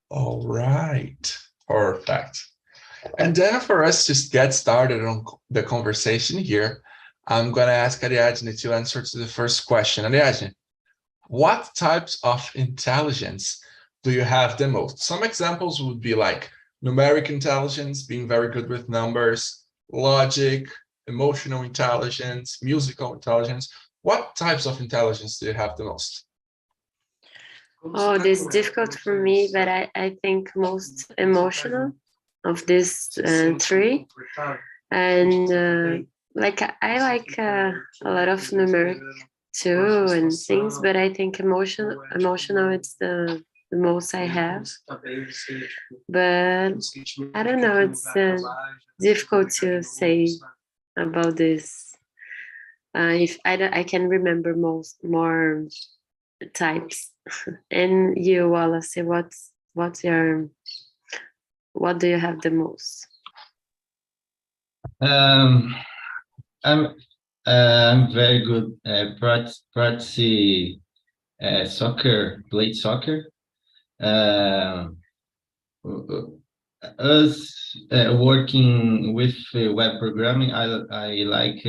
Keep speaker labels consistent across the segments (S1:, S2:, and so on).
S1: All right, perfect. And then for us to get started on the conversation here, I'm going to ask Ariadne to answer to the first question. Ariadne, what types of intelligence do you have the most? Some examples would be like numeric intelligence, being very good with numbers, logic, emotional intelligence, musical intelligence. What types of intelligence do you have the most?
S2: Oh, this is difficult for me, but I think most emotional of these three. And like I like a lot of numeric too and things, but I think emotional it's the most I have. But I don't know, it's difficult to say about this. If I can remember more types. And you, Wallace, what's your what do you have the most?
S3: I'm very good at practice soccer, played soccer. Us working with web programming, I like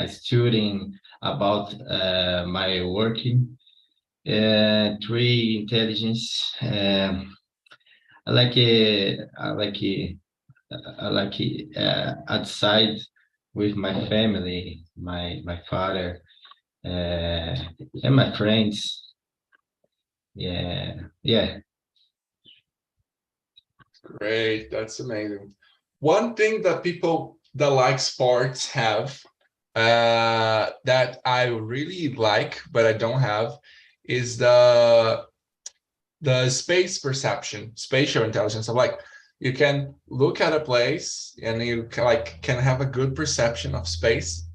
S3: studying about my working. Three intelligence. I like outside with my family, my father, and my friends. Yeah.
S1: Great, that's amazing. One thing that people that like sports have that I really like, but I don't have, is the space perception, spatial intelligence. Of like you can look at a place and you can have a good perception of space.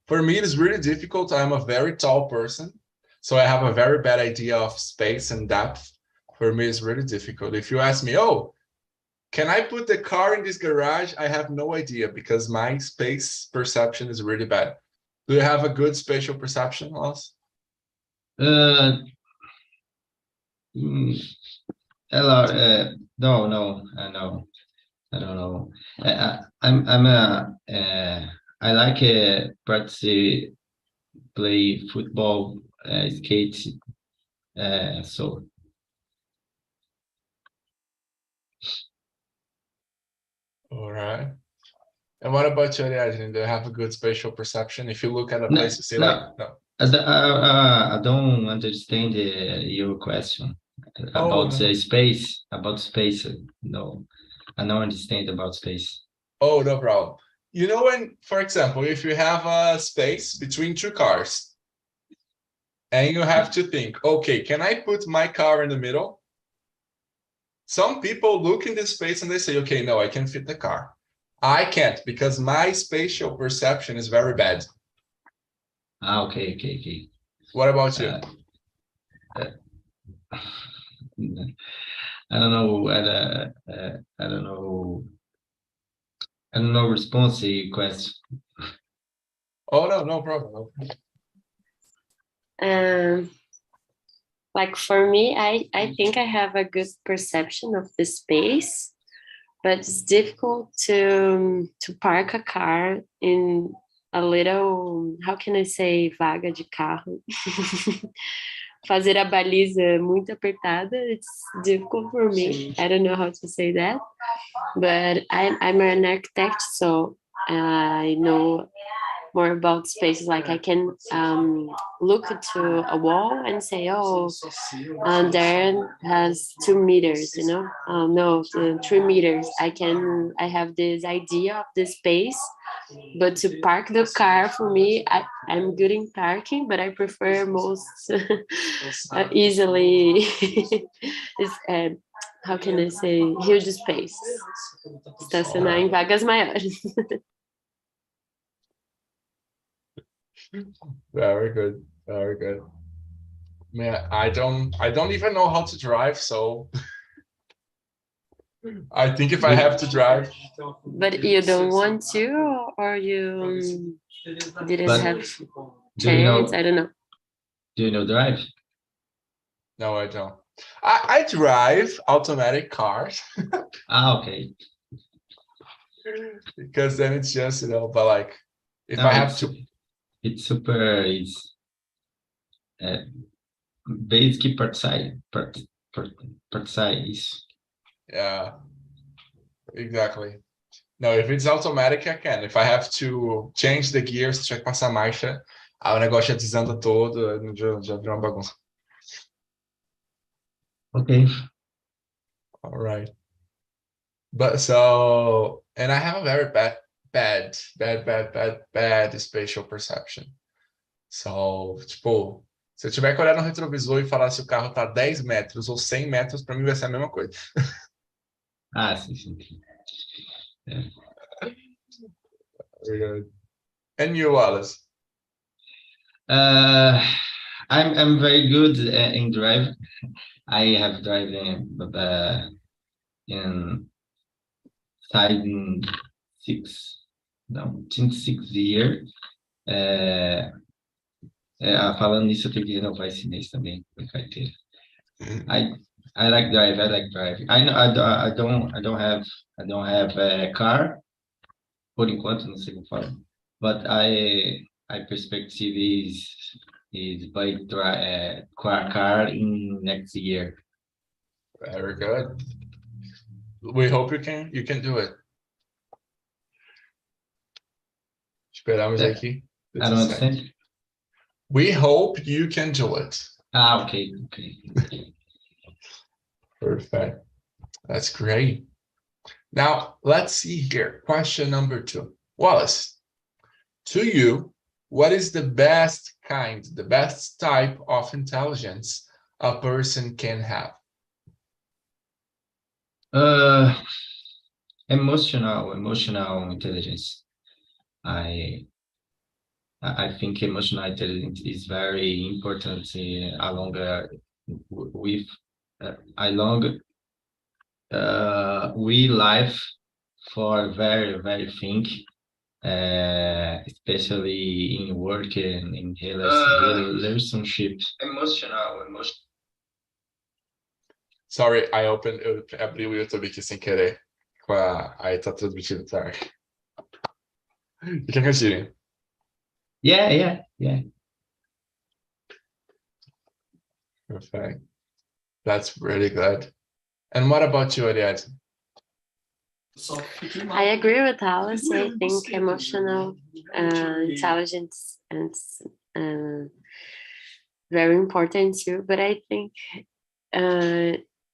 S1: For me, it is really difficult. I'm a very tall person, so I have a very bad idea of space and depth. For me, it's really difficult. If you ask me, oh, can I put the car in this garage? I have no idea because my space perception is really bad. Do you have a good spatial perception, Ross?
S3: Hello. No, I don't know. I'm I like practice play football, skate. So.
S1: All right. And what about you, Ariadne? Do you have a good spatial perception? If you look at a place, you see
S3: no.
S1: like, no.
S3: I don't understand your question about
S1: no.
S3: space. About space, no, I don't understand about space.
S1: Oh, no problem. You know when, for example, if you have a space between two cars, and you have to think, okay, can I put my car in the middle? Some people look in this space and they say, okay, no, I can fit the car. I can't because my spatial perception is very bad.
S3: Okay.
S1: What about you?
S3: I don't know. I don't know. I don't know response to your question.
S1: Oh, no problem.
S2: Like for me, I think I have a good perception of the space, but it's difficult to park a car in a little, how can I say, vaga de carro. Fazer a baliza muito apertada, it's difficult for me. I don't know how to say that, but I'm an architect, so I know more about spaces. Like I can look to a wall and say, oh, there has 2 meters, you know, no, 3 meters. I have this idea of the space, but to park the car for me, I'm good in parking, but I prefer most easily is how can I say, huge space, estacionar em vagas maiores.
S1: Very good. Man, I don't even know how to drive, so I think if I have to drive.
S2: But you don't want to, or you didn't have chance? I don't know.
S3: Do you know drive?
S1: No, I don't. I drive automatic cars
S3: Okay.
S1: because then it's just, you know, but like if
S3: No,
S1: I have to,
S3: it's super. It's basic part size.
S1: yeah, exactly. No, if it's automatic, I can. If I have to change the gears, se tiver que passar marcha, aí o negócio já desanda todo, já virou uma bagunça.
S3: Okay.
S1: All right. But so, and I have a very bad spatial perception. So, tipo, se eu tiver que olhar no retrovisor e falar se o carro tá 10 metros ou 100 metros, para mim vai ser a mesma coisa.
S3: Sim.
S1: And you, Wallace?
S3: I'm very good in drive. I have driven in 6 years. Falando nisso, eu tenho que renovar esse mês também, com carteira. I like drive. I know I don't have a car. Por enquanto, não sei como falar. But I perspective is buy car in next year.
S1: Very good. We hope you can do it. Esperamos aqui.
S3: I don't understand.
S1: We hope you can do it.
S3: Okay.
S1: Perfect. That's great. Now, let's see here. Question number 2. Wallace, to you, what is the best type of intelligence a person can have?
S3: Emotional intelligence. I think emotional intelligence is very important we live for very, very think, especially in work and in relationships. Emotional.
S1: Sorry, eu abri o YouTube aqui sem querer. Aí tá transmitindo, sorry. You can continue.
S3: Yeah.
S1: Perfect. That's really good. And what about you, Ariadne?
S2: I agree with Alice. I think emotional intelligence is very important too. But I think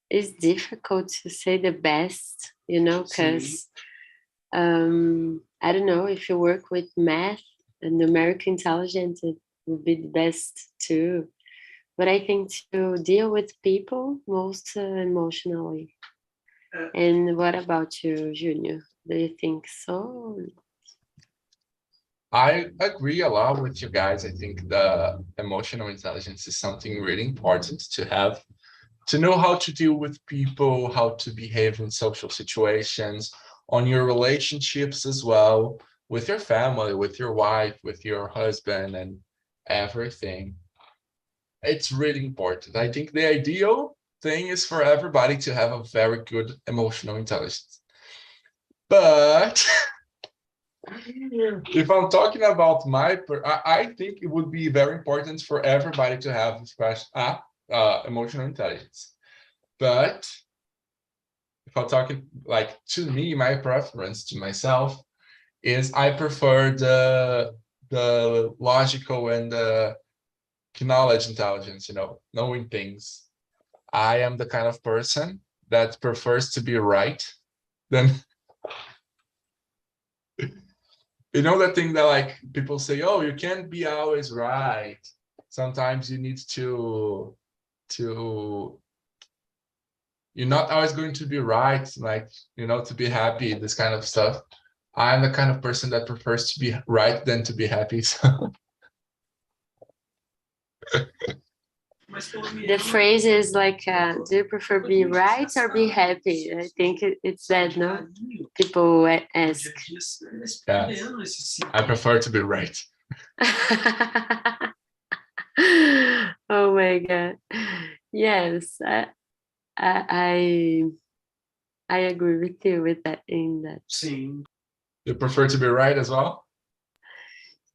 S2: it's difficult to say the best, because I don't know, if you work with math and numerical intelligence, it would be the best too. But I think to deal with people most emotionally. And what about you, Junior? Do you think so?
S1: I agree a lot with you guys. I think the emotional intelligence is something really important to have, to know how to deal with people, how to behave in social situations, on your relationships as well, with your family, with your wife, with your husband, and everything. It's really important. I think the ideal thing is for everybody to have a very good emotional intelligence. But if I'm talking about I think it would be very important for everybody to have emotional intelligence. But if I'm talking to me, my preference to myself is I prefer the logical and the knowledge intelligence, knowing things. I am the kind of person that prefers to be right than that thing that people say, oh, you can't be always right. Sometimes you need to you're not always going to be right, to be happy, this kind of stuff. I'm the kind of person that prefers to be right than to be happy. So
S2: the phrase is do you prefer be right or be happy? I think it's that, no? People ask.
S1: Yeah, I prefer to be right.
S2: Oh my God. Yes, I I agree with you with that in that.
S4: Sim.
S1: You prefer to be right as well?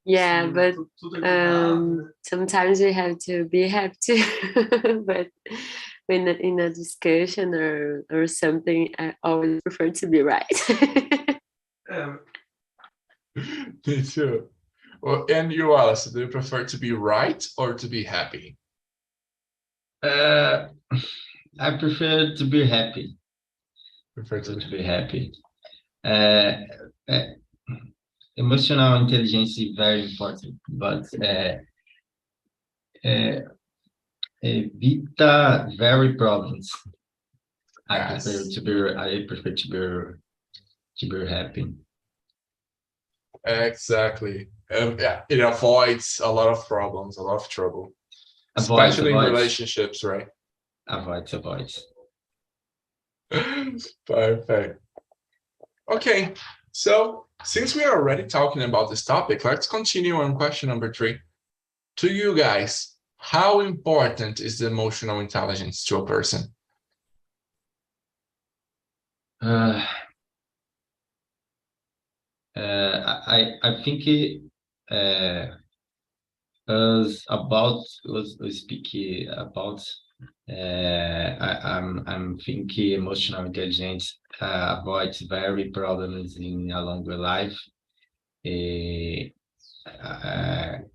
S2: Yeah,
S4: Sim,
S2: but
S4: tudo é ligado, né?
S2: sometimes we have to be happy too. But when in a discussion or something, I always prefer to be right.
S4: É,
S1: Me too. Well, and you, Alice, do you prefer to be right or to be happy?
S3: I prefer to be happy.
S1: Prefer to
S3: To
S1: be
S3: be happy. Emotional intelligence is very important, but evita very problems.
S1: Yes.
S3: I prefer to be happy.
S1: Exactly. Yeah, it avoids a lot of problems, a lot of trouble,
S3: Avoids,
S1: especially in
S3: avoids,
S1: relationships, right?
S3: avoids.
S1: Perfect. Okay, so since we are already talking about this topic, let's continue on question number 3. To you guys, how important is the emotional intelligence to a person?
S3: I think it was speaking about I'm thinking emotional intelligence avoids very problems in a longer life.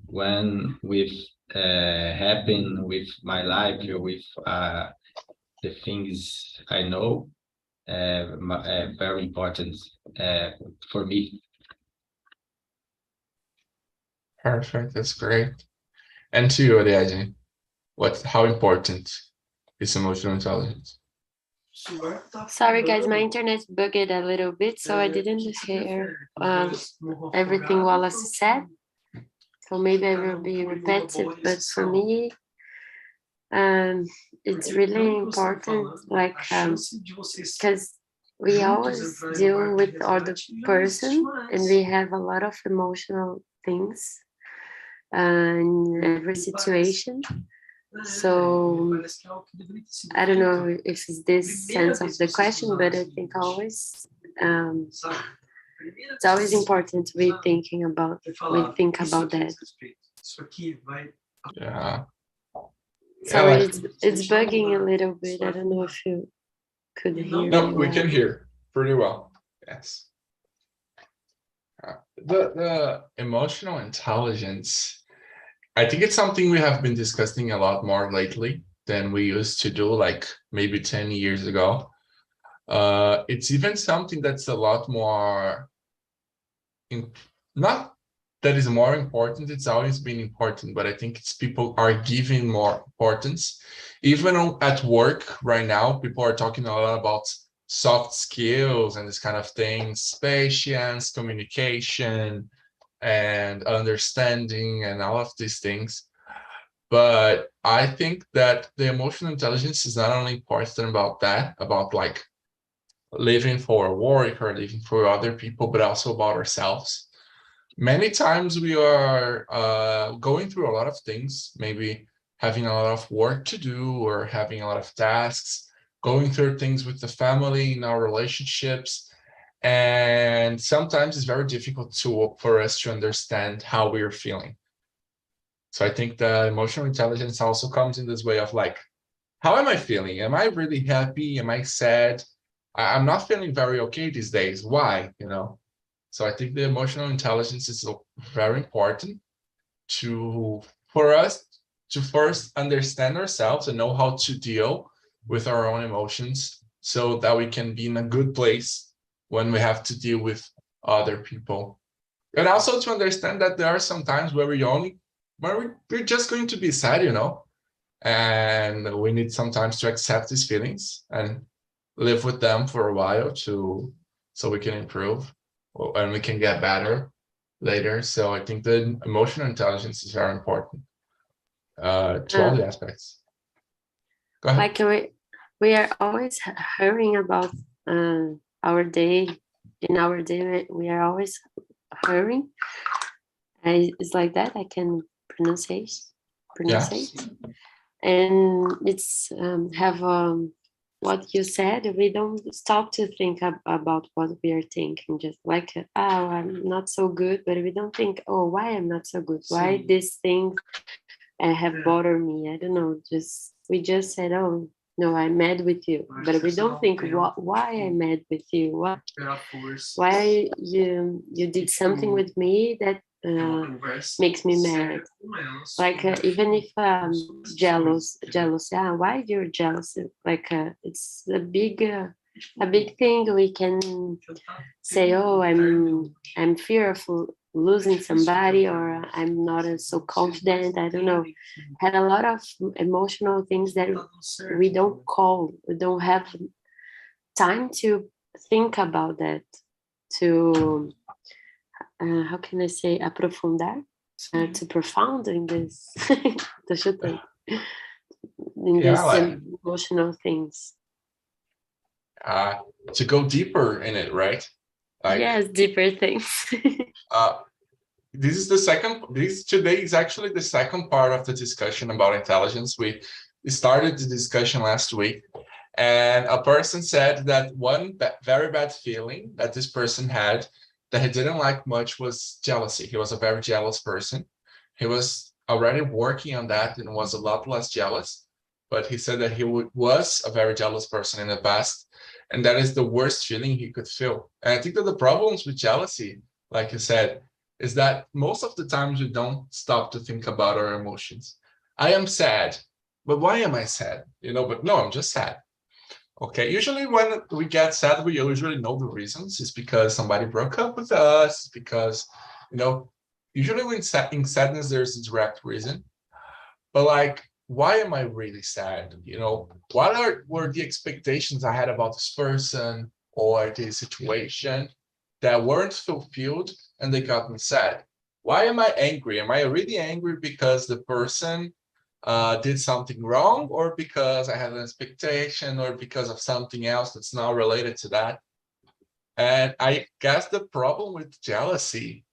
S3: When with happen with my life with the things I know, very important for me.
S1: Perfect, that's great. And to you, Ariadne, how important is emotional intelligence?
S2: Sorry, guys, my internet bugged a little bit, so I didn't hear everything Wallace said. So maybe I will be repetitive, but for me, it's really important, like, because we always deal with other person, and we have a lot of emotional things in every situation. So I don't know if it's this sense of the question, but I think always it's always important we think about that.
S1: Yeah.
S2: Sorry,
S1: like,
S2: it's bugging a little bit. I don't know if you could hear
S1: no,
S2: me
S1: we
S2: well.
S1: can hear pretty well. Yes. The emotional intelligence, I think it's something we have been discussing a lot more lately than we used to do, like maybe 10 years ago. It's even something that's a lot more, not that is more important, it's always been important, but I think it's people are giving more importance. Even at work right now, people are talking a lot about soft skills and this kind of things, patience, communication, and understanding, and all of these things. But I think that the emotional intelligence is not only important about that, about like living for work or living for other people, but also about ourselves. Many times we are going through a lot of things, maybe having a lot of work to do or having a lot of tasks, going through things with the family, in our relationships. And sometimes it's very difficult for us to understand how we are feeling. So I think the emotional intelligence also comes in this way of like, how am I feeling? Am I really happy? Am I sad? I'm not feeling very okay these days. Why? So I think the emotional intelligence is very important for us to first understand ourselves and know how to deal with our own emotions so that we can be in a good place when we have to deal with other people. And also to understand that there are some times where we're just going to be sad, and we need sometimes to accept these feelings and live with them for a while so we can improve and we can get better later. So I think the emotional intelligence is very important to all the aspects. Go ahead.
S2: Like we are always hearing about our day. In our day, we are always hearing. It's like that. I can pronounce.
S1: Yeah.
S2: and it's have what you said. We don't stop to think about what we are thinking. Just like, oh, I'm not so good, but we don't think, oh, why I'm not so good? Why this thing have bothered me? I don't know. We just said, oh, no, I'm mad with you, but we don't think why I'm mad with you. Why you did something with me that makes me mad. Like even if jealous, why you're jealous? Like it's a big thing. We can say, oh, I'm fearful losing somebody, or I'm not so confident. I don't know. Had a lot of emotional things that we don't have time to think about that, to how can I say, aprofundar, to profound in this, tô chutando, in
S1: Yeah,
S2: these emotional things.
S1: To go deeper in it, right? Like,
S2: yes, deeper things.
S1: This is the second. Today is actually the second part of the discussion about intelligence. We started the discussion last week, and a person said that one very bad feeling that this person had that he didn't like much was jealousy. He was a very jealous person. He was already working on that and was a lot less jealous, but he said that he was a very jealous person in the past, and that is the worst feeling he could feel. And I think that the problems with jealousy, like you said, is that most of the times we don't stop to think about our emotions. I am sad, but why am I sad? But no, I'm just sad. Okay, usually when we get sad, we usually know the reasons. It's because somebody broke up with us, because, usually when in sadness, there's a direct reason. But like, why am I really sad? What were the expectations I had about this person or the situation that weren't fulfilled and they got me sad? Why am I angry? Am I really angry because the person did something wrong, or because I had an expectation, or because of something else that's not related to that? And I guess the problem with jealousy,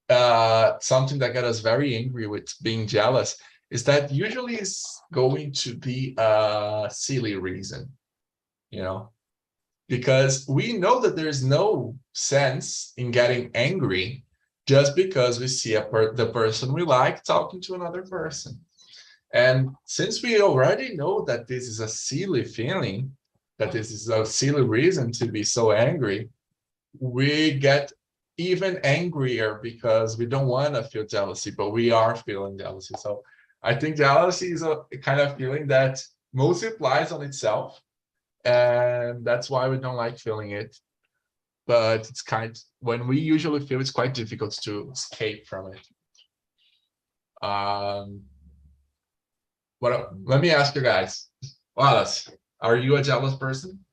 S1: something that got us very angry with being jealous, is that usually it's going to be a silly reason, because we know that there's no sense in getting angry just because we see the person we like talking to another person. And since we already know that this is a silly feeling, that this is a silly reason to be so angry, we get even angrier because we don't want to feel jealousy, but we are feeling jealousy. So I think jealousy is a kind of feeling that multiplies on itself, and that's why we don't like feeling it. But it's when we usually feel, it's quite difficult to escape from it. Let me ask you guys, Wallace, are you a jealous person?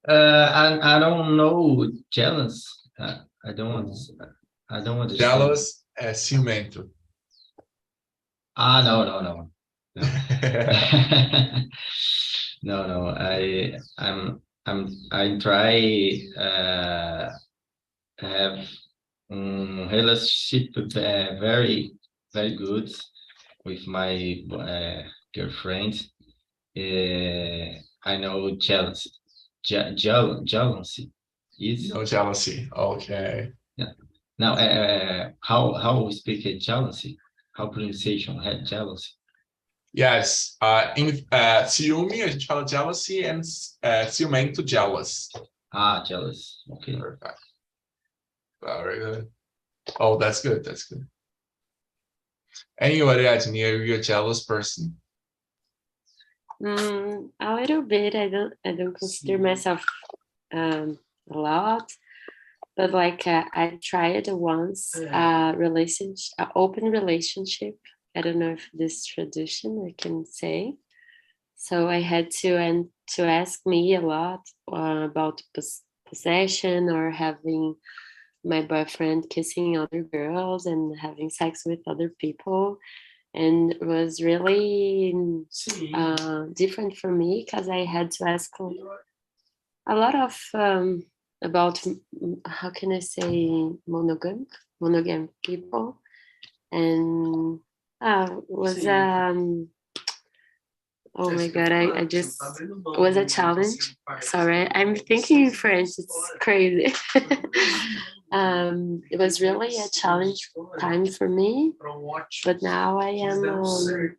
S3: I don't know jealous. I don't understand.
S1: Jealous é ciumento.
S3: No. No. I try have relationship very very good with my girlfriend. I know jealousy. Jealousy is
S1: no jealousy. Okay.
S3: Yeah. Now, how we speak jealousy? How pronunciation had jealousy?
S1: Yes. Ciúme, a gente fala jealousy, and ciumento, jealous.
S3: Jealous. Okay.
S1: Perfect. Very good. Oh, that's good. That's good. Anyway, Adney, are you a jealous person?
S2: A little bit. I don't consider myself a lot, but like I tried once relationship, an open relationship. I don't know if this tradition I can say. So I had to ask me a lot about possession, or having my boyfriend kissing other girls and having sex with other people. And it was really different for me, because I had to ask a lot of about, how can I say, monogamic people. And Was oh my god, I just was a challenge. Sorry, I'm thinking in French, it's crazy. It was really a challenge time for me, but now I am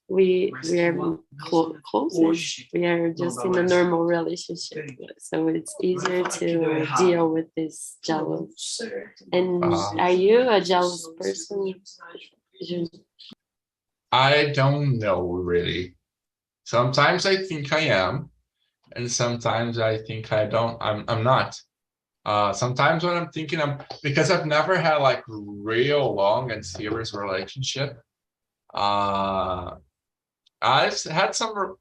S2: we are close. We are just in a normal relationship, so it's easier to deal with this jealous. And are you a jealous person?
S1: I don't know really. Sometimes I think I am, and sometimes I think I don't. I'm not. Sometimes when I'm thinking because I've never had like real long and serious relationship. I've had some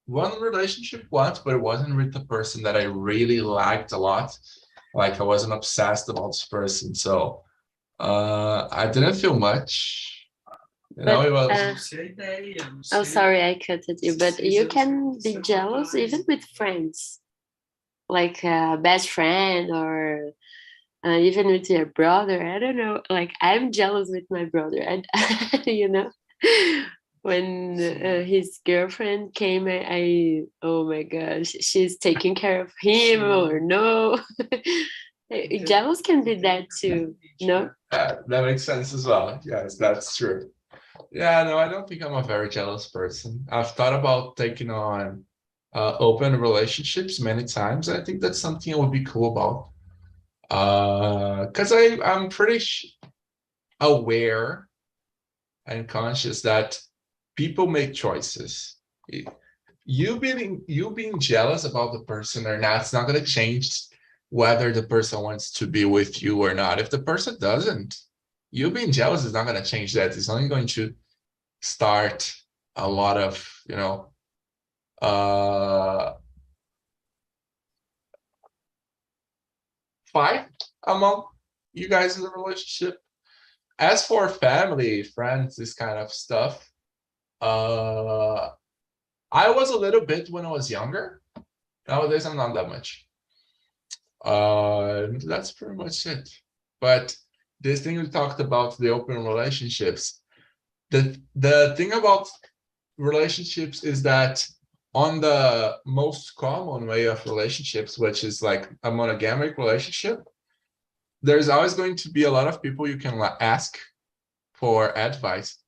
S1: one relationship once, but it wasn't with the person that I really liked a lot. Like I wasn't obsessed about this person, so I didn't feel much. You know, it was.
S2: Oh, sorry, I cut at you, but you can be jealous even with friends, like a best friend or even with your brother. I don't know. Like I'm jealous with my brother, and you know, when his girlfriend came, oh my gosh, she's taking care of him or no. Jealous can be that too, no?
S1: That makes sense as well. Yes, that's true. Yeah, no, I don't think I'm a very jealous person. I've thought about taking on open relationships many times. I think that's something I would be cool about. Because I'm pretty aware and conscious that people make choices. You being jealous about the person or not, it's not going to change whether the person wants to be with you or not. If the person doesn't, you being jealous is not going to change that. It's only going to start a lot of, fight among you guys in the relationship. As for family, friends, this kind of stuff, I was a little bit when I was younger. Nowadays, I'm not that much. That's pretty much it. But this thing we talked about, the open relationships, the thing about relationships is that on the most common way of relationships, which is like a monogamic relationship, there's always going to be a lot of people you can ask for advice,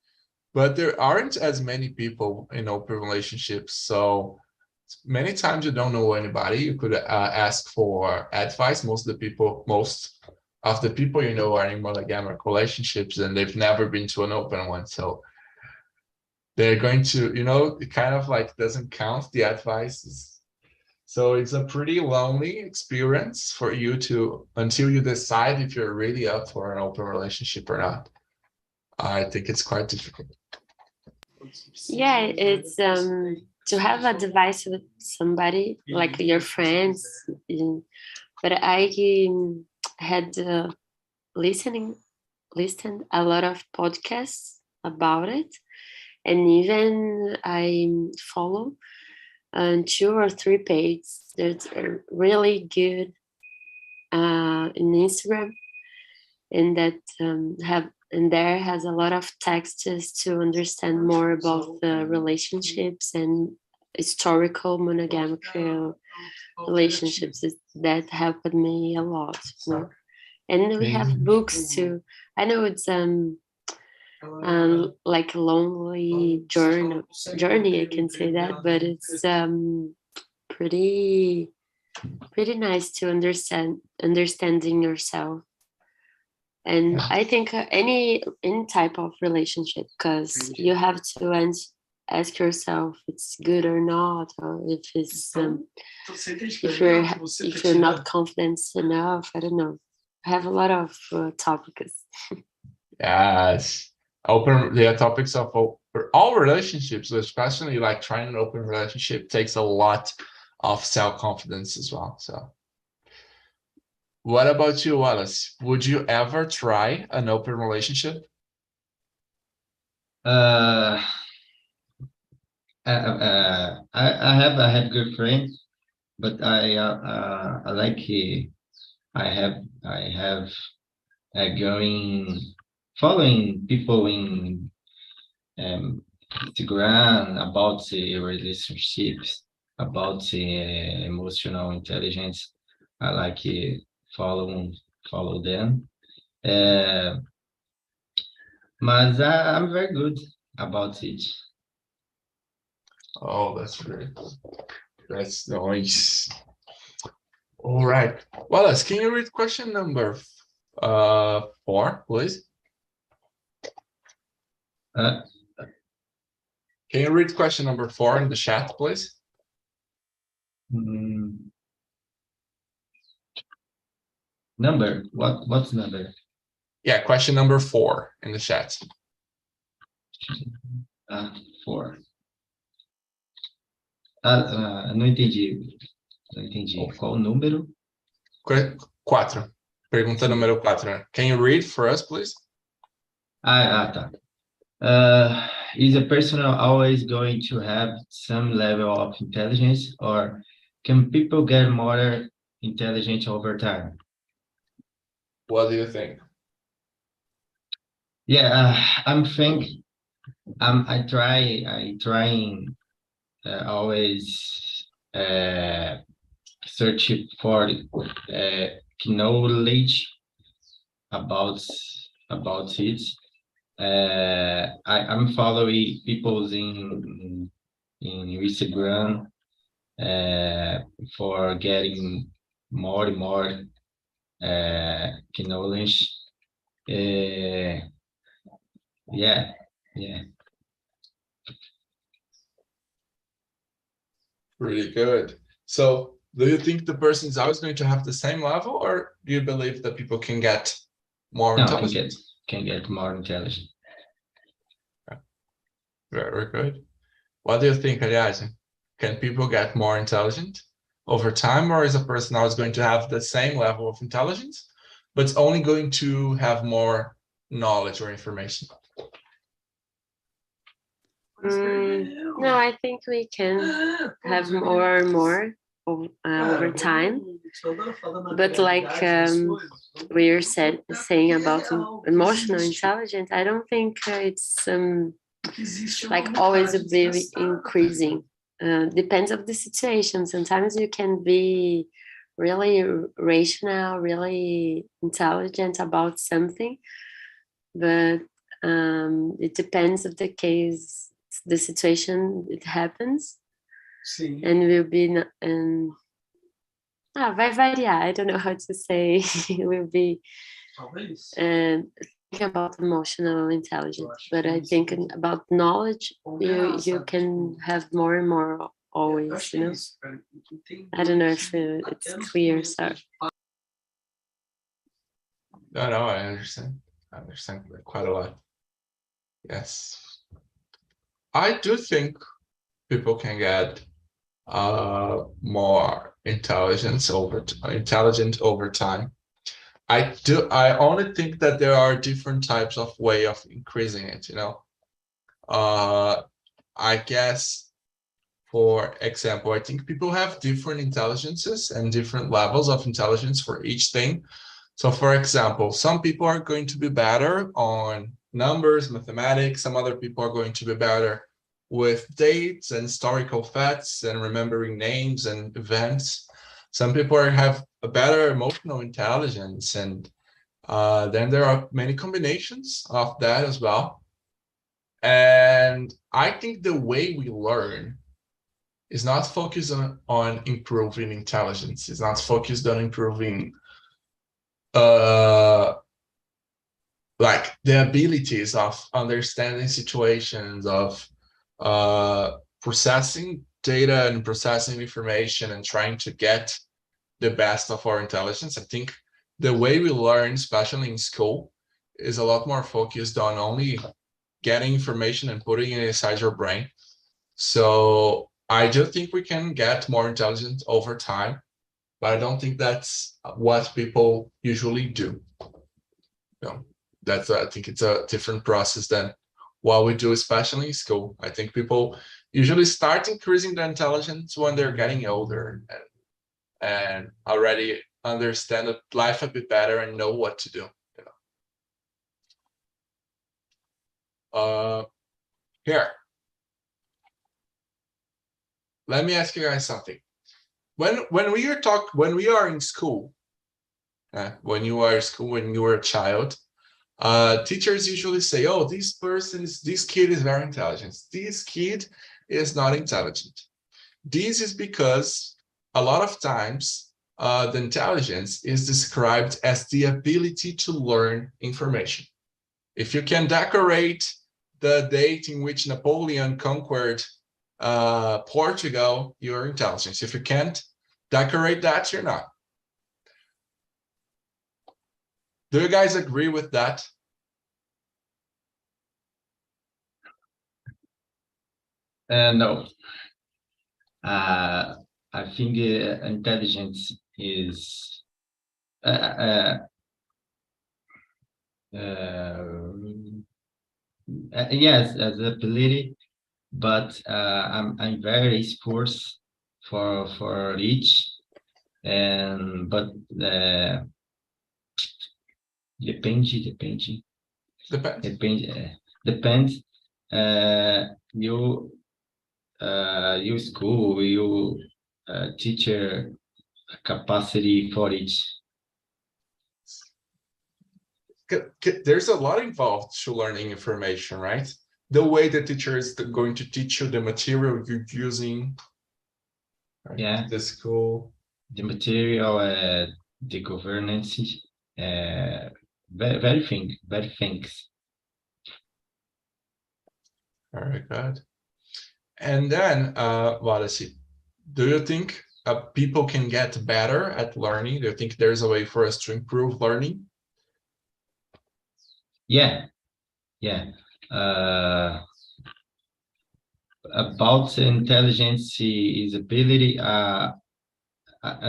S1: but there aren't as many people in open relationships. So many times you don't know anybody. You could ask for advice. Most of the people you know are in monogamic relationships and they've never been to an open one. So they're going to, it kind of like doesn't count the advice. So it's a pretty lonely experience for you until you decide if you're really up for an open relationship or not. I think it's quite difficult.
S2: Yeah, it's to have a device with somebody like your friends. But I had listened a lot of podcasts about it, and even I follow 2 or 3 pages that are really good in Instagram, and that there has a lot of texts to understand more about the relationships and historical monogamic relationships that helped me a lot. And we have books too. I know it's like a lonely journey, I can say that, but it's pretty nice to understanding yourself. And I think any type of relationship, because you have to ask yourself if it's good or not, or if it's if you're not confident enough. I don't know. I have a lot of topics.
S1: Yes, the topics of all relationships, especially like trying an open relationship, takes a lot of self-confidence as well. So. What about you, Wallace? Would you ever try an open relationship?
S3: I have good friends, but I like I have going following people Instagram, about the relationships, about the emotional intelligence. I like follow them. Mas I'm very good about it.
S1: Oh, that's great. That's nice. All right. Wallace, can you read question number 4, please?
S3: Uh,
S1: Can you read question number 4 in the chat, please?
S3: Number? What's number?
S1: Yeah, question number 4 in the chat.
S3: 4. Não entendi. Não entendi. Qual o número?
S1: 4. Pergunta número 4. Can you read for us, please?
S3: Tá. Is a person always going to have some level of intelligence, or can people get more intelligent over time?
S1: What do you think?
S3: Yeah, I'm thinking. I always search for knowledge about it. I'm following people in Instagram for getting more and more knowledge. Yeah.
S1: Really good. So do you think the person is always going to have the same level, or do you believe that people can get more intelligent?
S3: Can get more intelligent.
S1: Very good. What do you think, Ariadne? Can people get more intelligent over time, or is a person always going to have the same level of intelligence, but it's only going to have more knowledge or information?
S2: No, I think we can have more and more over time. But like we were saying about emotional intelligence, I don't think it's like always a bit increasing. Depends of the situation. Sometimes you can be really rational, really intelligent about something, but it depends of the case, the situation it happens.
S4: Sim.
S2: And will be vai variar. I don't know how to say. It will be thinking about emotional intelligence, but I think about knowledge, you can have more and more always. You know, I don't know if it's clear. Sorry.
S1: No, I understand. I understand quite a lot. Yes. I do think people can get more intelligent over time. I only think that there are different types of way of increasing it, you know. I guess, for example, I think people have different intelligences and different levels of intelligence for each thing. So for example, some people are going to be better on numbers, mathematics. Some other people are going to be better with dates and historical facts and remembering names and events. Some people have a better emotional intelligence, and then there are many combinations of that as well. And I think the way we learn is not focused on improving intelligence. It's not focused on improving like the abilities of understanding situations, of processing data and processing information and trying to get the best of our intelligence. I think the way we learn, especially in school, is a lot more focused on only getting information and putting it inside your brain. So I do think we can get more intelligent over time, but I don't think that's what people usually do. You know, I think it's a different process than what we do, especially in school. I think people usually start increasing their intelligence when they're getting older and already understand life a bit better and know what to do. You know. Here, let me ask you guys something. When we are in school, when you are in school, when you were a child, teachers usually say, "Oh, this kid is very intelligent. This kid is not intelligent." This is because a lot of times the intelligence is described as the ability to learn information. If you can decorate the date in which Napoleon conquered Portugal, you're intelligent. If you can't decorate that, you're not. Do you guys agree with that?
S3: No. I think intelligence is yes, as ability, but I'm very sports for each, and but depende. Depends. You school, you teacher capacity for each.
S1: There's a lot involved to learning information, right? The way the teacher is going to teach you the material you're using. Right?
S3: Yeah.
S1: The school.
S3: The material, the governance, very things.
S1: Very good. And then, Wallace, do you think people can get better at learning? Do you think there's a way for us to improve learning?
S3: Yeah. About intelligence is ability. I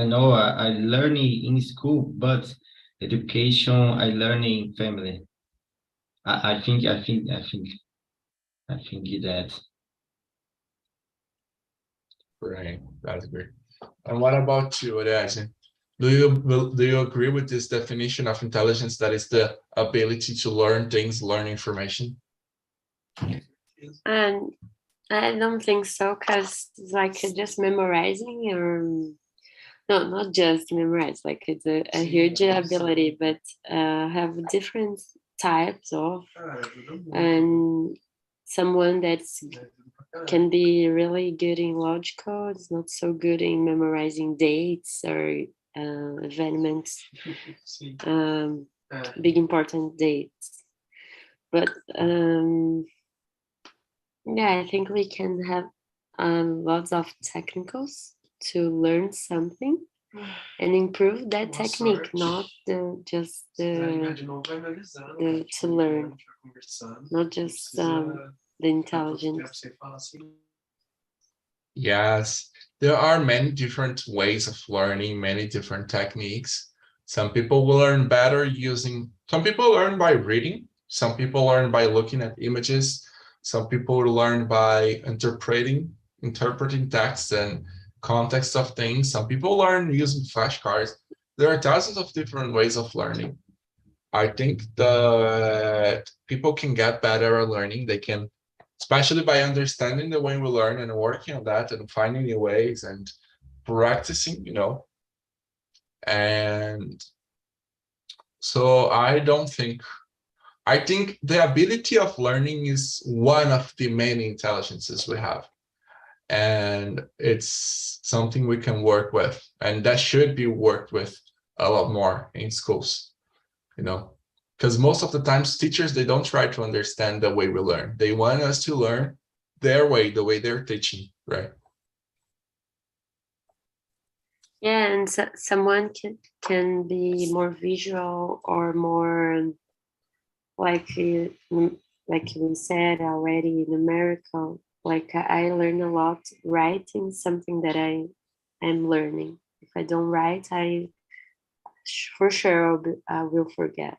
S3: know I learning in school, but education I learning in family. I think that.
S1: Right, that's great. And what about you, Ariadne? Do you agree with this definition of intelligence, that is the ability to learn things, learn information?
S2: And I don't think so, because it's like just memorizing, or no, not just memorize, like it's a huge ability, but have different types of, and someone that's can be really good in logical, is not so good in memorizing dates or events, big important dates. But yeah, I think we can have lots of technicals to learn something and improve that technique, not just to learn, not just the intelligence.
S1: Yes, there are many different ways of learning, many different techniques. Some people will learn better some people learn by reading, some people learn by looking at images, some people learn by interpreting text and context of things. Some people learn using flashcards. There are thousands of different ways of learning. I think that people can get better at learning. They can, especially by understanding the way we learn and working on that and finding new ways and practicing, And so I think the ability of learning is one of the many intelligences we have. And it's something we can work with, and that should be worked with a lot more in schools, because most of the times teachers, they don't try to understand the way we learn. They want us to learn their way, the way they're teaching, right?
S2: Yeah, and someone can be more visual or more like we said already, numerical. Like I learn a lot writing something that I am learning. If I don't write, I for sure I will forget.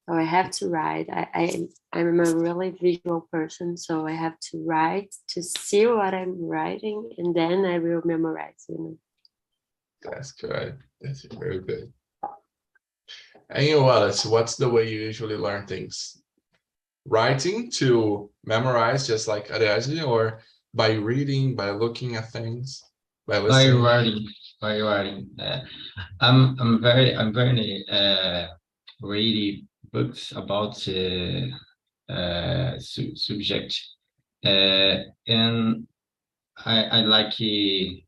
S2: So I have to write. I'm a really visual person, so I have to write to see what I'm writing, and then I will memorize.
S1: That's good. That's very good. And you, Wallace, what's the way you usually learn things? writing to memorize, just like Ariadne, or by reading, by looking at things, by
S3: By
S1: listening?
S3: writing. I'm very reading books about subject, and I like a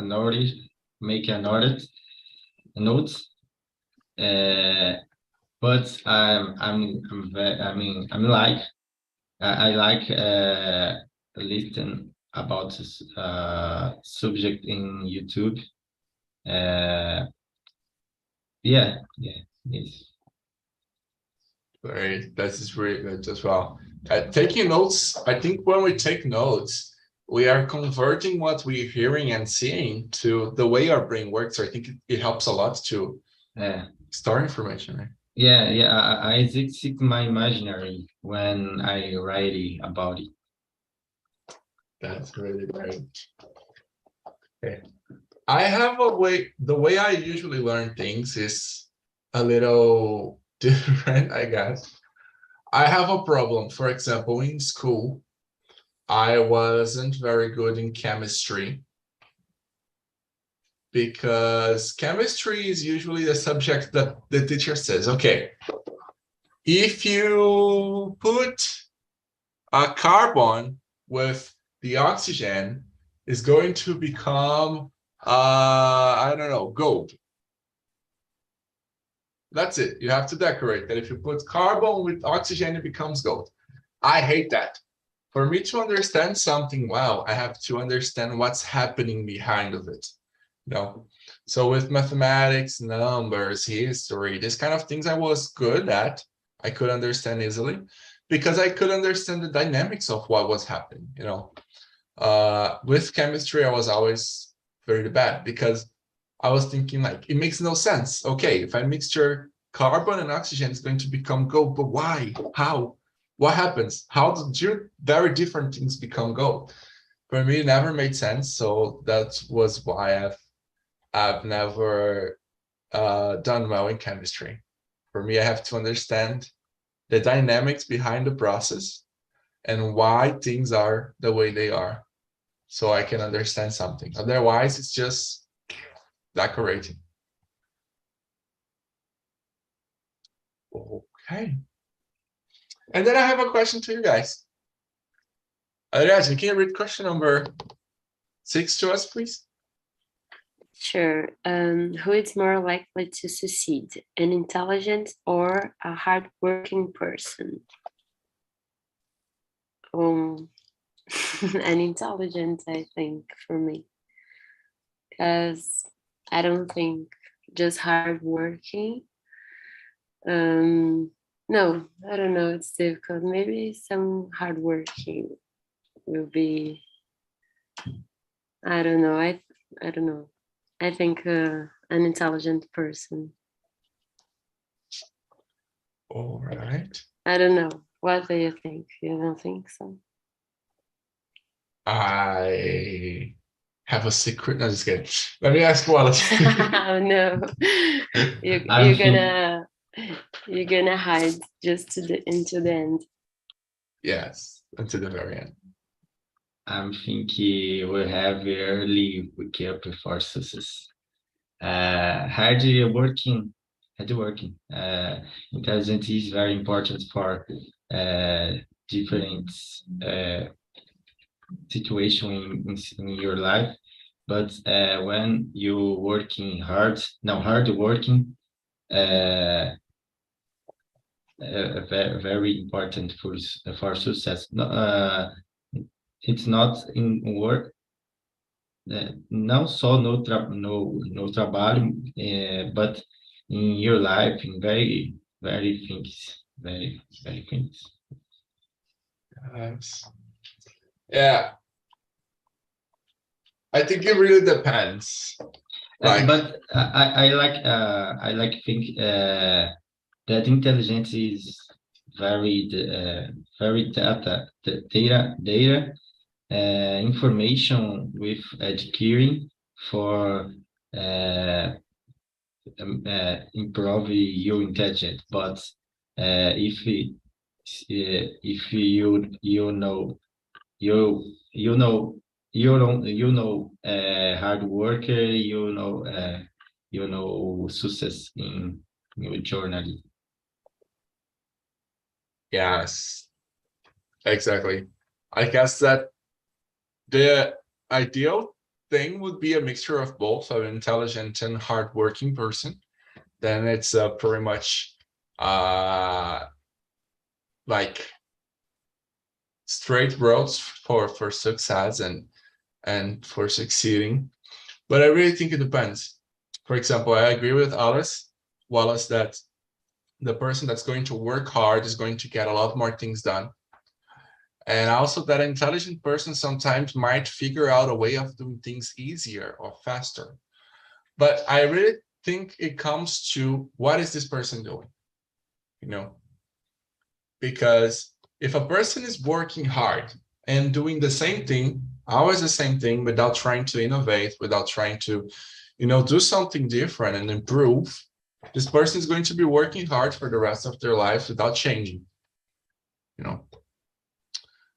S3: note, make a notes. But I'm like I like listen about this subject in YouTube. Yeah, yes.
S1: Right, that is really good as well. Taking notes, I think when we take notes, we are converting what we're hearing and seeing to the way our brain works. So I think it helps a lot to store information, right?
S3: Yeah, I execute my imaginary when I write about it.
S1: That's really great. Okay. I have a way, the way I usually learn things is a little different, I guess. I have a problem. For example, in school, I wasn't very good in chemistry because chemistry is usually the subject that the teacher says, okay, if you put a carbon with the oxygen, is going to become, I don't know, gold. That's it. You have to decorate that. If you put carbon with oxygen, it becomes gold. I hate that. For me to understand something well, I have to understand what's happening behind of it. So with mathematics, numbers, history, this kind of things I was good at. I could understand easily because I could understand the dynamics of what was happening. With chemistry, I was always very bad because I was thinking like, it makes no sense. Okay, if I mixture carbon and oxygen, it's going to become gold, but why? How? What happens? How do very different things become gold? For me, it never made sense. So that was why I've never done well in chemistry. For me, I have to understand the dynamics behind the process and why things are the way they are, so I can understand something. Otherwise, it's just decorating. Okay. And then I have a question to you guys. Ariadne, can you read question number 6 to us, please?
S2: Sure. Who is more likely to succeed, an intelligent or a hardworking person? An intelligent, I think, for me. Because I don't think just hardworking. No, I don't know. It's difficult. Maybe some hardworking will be. I don't know. I don't know. I think an intelligent person.
S1: All right.
S2: I don't know. What do you think? You don't think so?
S1: I have a secret. No, just kidding. Let me ask Wallace.
S2: Oh, no. You're gonna hide just into the end.
S1: Yes, until the very end.
S3: I'm thinking we have early wake up for success. Hard working. Intelligence is very important for different situation in your life. But when you working hard working, very important for success. It's not in work, não só no trabalho, but in your life, in very things, very things.
S1: Yes. Yeah. I think it really depends.
S3: But I like think that intelligence is very data information with acquiring for improve your intelligence. But if if you know hard worker, success in your journey.
S1: Yes, exactly. I guess that the ideal thing would be a mixture of both, an intelligent and hardworking person. Then it's pretty much like straight roads for success and for succeeding. But I really think it depends. For example, I agree with Wallace, that the person that's going to work hard is going to get a lot more things done. And also that an intelligent person sometimes might figure out a way of doing things easier or faster. But I really think it comes to what is this person doing? Because if a person is working hard and doing the same thing, always the same thing, without trying to innovate, without trying to, do something different and improve, this person is going to be working hard for the rest of their life without changing.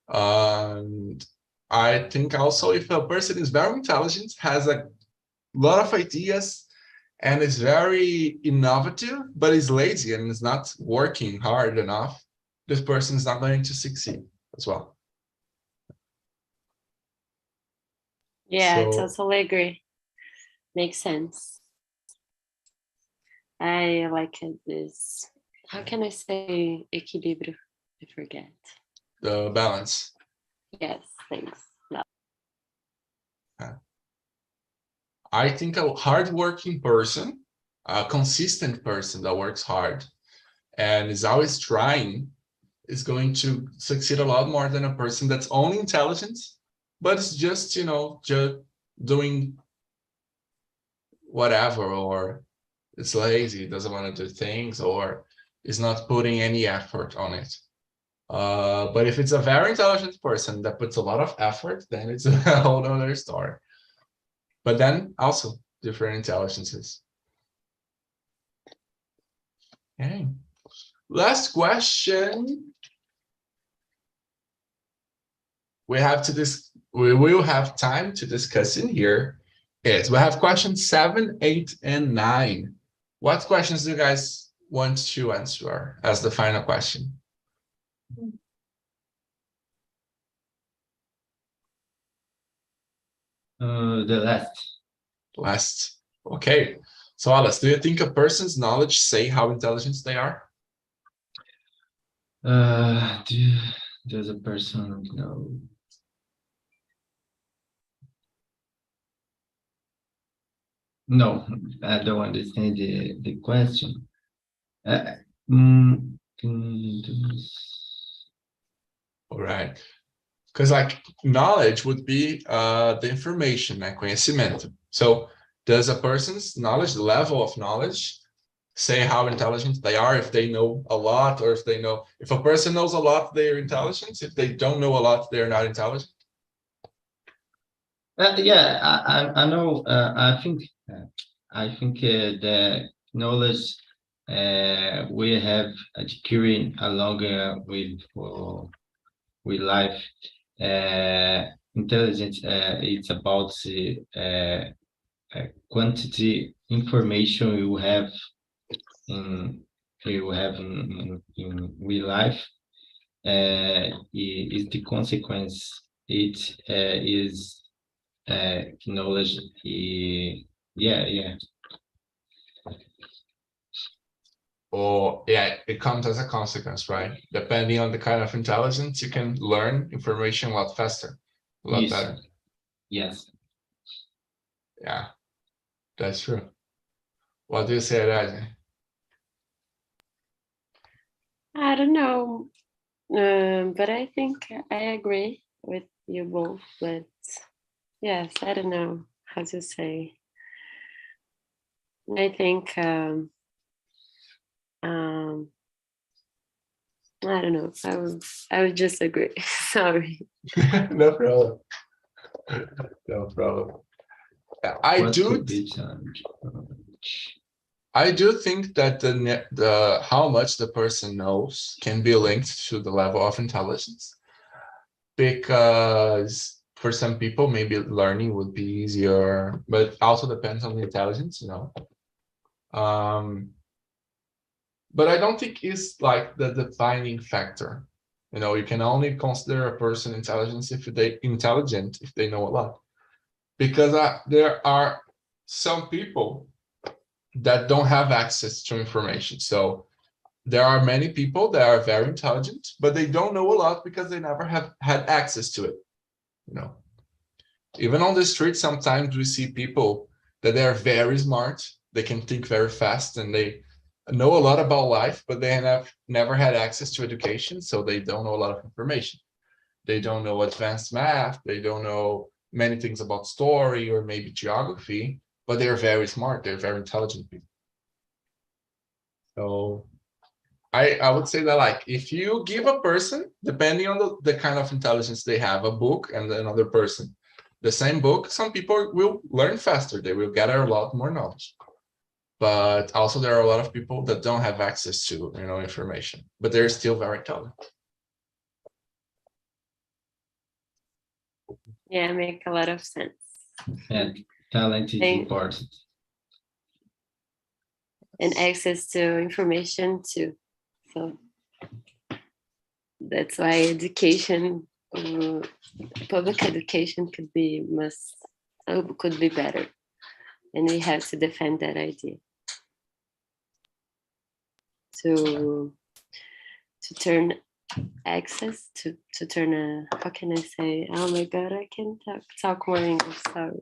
S1: And I think also if a person is very intelligent, has a lot of ideas, and is very innovative, but is lazy and is not working hard enough, this person is not going to succeed as well.
S2: Yeah, I
S1: So-
S2: totally agree. Makes sense. I like this. How can I say equilibrio? I forget.
S1: The balance.
S2: Yes, thanks. No.
S1: I think a hardworking person, a consistent person that works hard and is always trying, is going to succeed a lot more than a person that's only intelligent, but it's just, just doing whatever, or it's lazy, doesn't want to do things, or is not putting any effort on it. But if it's a very intelligent person that puts a lot of effort, then it's a whole other story. But then also different intelligences. Okay. Last question. We will have time to discuss in here is we have questions 7, 8, and 9. What questions do you guys want to answer as the final question?
S3: The
S1: Last. Okay. So Alice, do you think a person's knowledge say how intelligent they are?
S3: Does a person know? No, I don't understand the question.
S1: All right. Because knowledge would be the information, conhecimento. So does a person's knowledge, the level of knowledge, say how intelligent they are, if they know a lot, or if a person knows a lot, they're intelligent. If they don't know a lot, they're not intelligent.
S3: Yeah, I know. I think the knowledge we have acquiring along with life. Intelligence, it's about quantity information you have in real life. Is the consequence. It is knowledge. Yeah.
S1: Or it comes as a consequence, right? Depending on the kind of intelligence, you can learn information a lot faster, a lot
S3: Yes.
S1: better.
S3: Yes.
S1: Yeah, that's true. What do you say, Raja?
S2: I don't know, but I think I agree with you both. But yes, I don't know how to say. I think I don't know. I would just agree. Sorry.
S1: No problem. No problem. I
S3: What
S1: do.
S3: could be challenge?
S1: I do think that the how much the person knows can be linked to the level of intelligence, because for some people maybe learning would be easier, but also depends on the intelligence, you know. But I don't think it's like the defining factor. You know, you can only consider a person intelligent if they know a lot, because there are some people that don't have access to information. So there are many people that are very intelligent, but they don't know a lot because they never have had access to it. You know, even on the street, sometimes we see people that they are very smart, they can think very fast, and they know a lot about life, but they have never had access to education, so they don't know a lot of information. They don't know advanced math, they don't know many things about story or maybe geography, but they're very smart, they're very intelligent people. So I would say that, like, if you give a person, depending on the kind of intelligence they have, a book and another person, the same book, some people will learn faster, they will gather a lot more knowledge. But also there are a lot of people that don't have access to, you know, information, but they're still very intelligent.
S2: Yeah, make a lot of sense.
S3: And talent is important.
S2: And access to information too. So that's why education, public education could be better. And we have to defend that idea. To turn access to turn a, how can I say, oh my god, I can talk more English, sorry.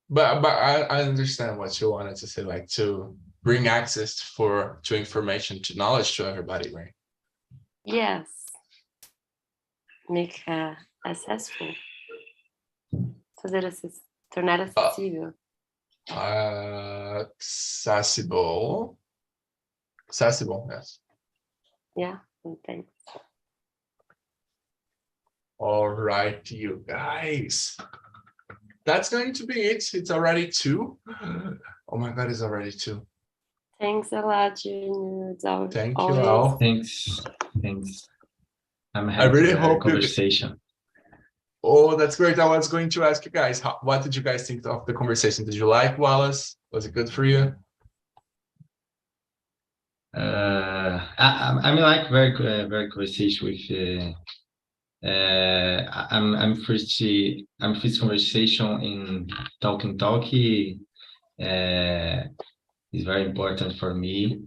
S1: But I understand what you wanted to say, like to bring access to information, to knowledge to everybody, right?
S2: Yes. Make accessible. Tornar acessível.
S1: Accessible, yes.
S2: Yeah, thanks.
S1: All right, you guys. That's going to be it. It's already 2. Oh my god, it's already 2.
S2: Thanks a lot, Junior.
S1: Thank you all.
S3: Thanks. I'm happy
S1: I really
S3: to have a
S1: hope
S3: conversation.
S1: Oh, that's great. I was going to ask you guys, what did you guys think of the conversation? Did you like Wallace? Was it good for you?
S3: I'm like very conversation with. I'm first conversation in talking. Is very important for me.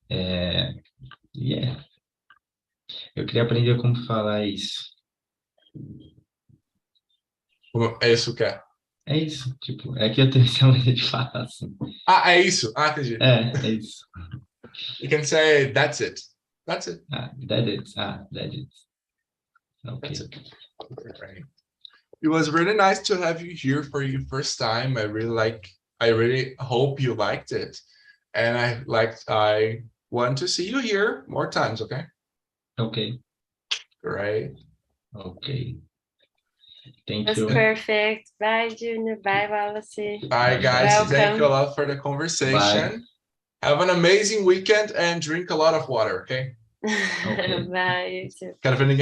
S3: Yeah. Eu queria aprender como falar isso.
S1: É isso que é?
S3: É isso, tipo, é que eu tenho essa maneira de falar assim.
S1: Ah, é isso. Ah, entendi.
S3: É isso.
S1: You can say, that's it. That's it.
S3: That's it. That's it. Okay.
S1: That's it. It was really nice to have you here for your first time. I really hope you liked it. And I want to see you here more times, okay?
S3: Okay.
S1: Great.
S3: Okay. Thank
S2: That's
S3: you.
S2: perfect. Bye, Junior. Bye, Wallace.
S1: Bye, guys.
S2: Welcome.
S1: Thank you a lot for the conversation.
S3: Bye.
S1: Have an amazing weekend and drink a lot of water, okay?
S3: Okay.
S2: Bye, you too.
S1: Quero ver ninguém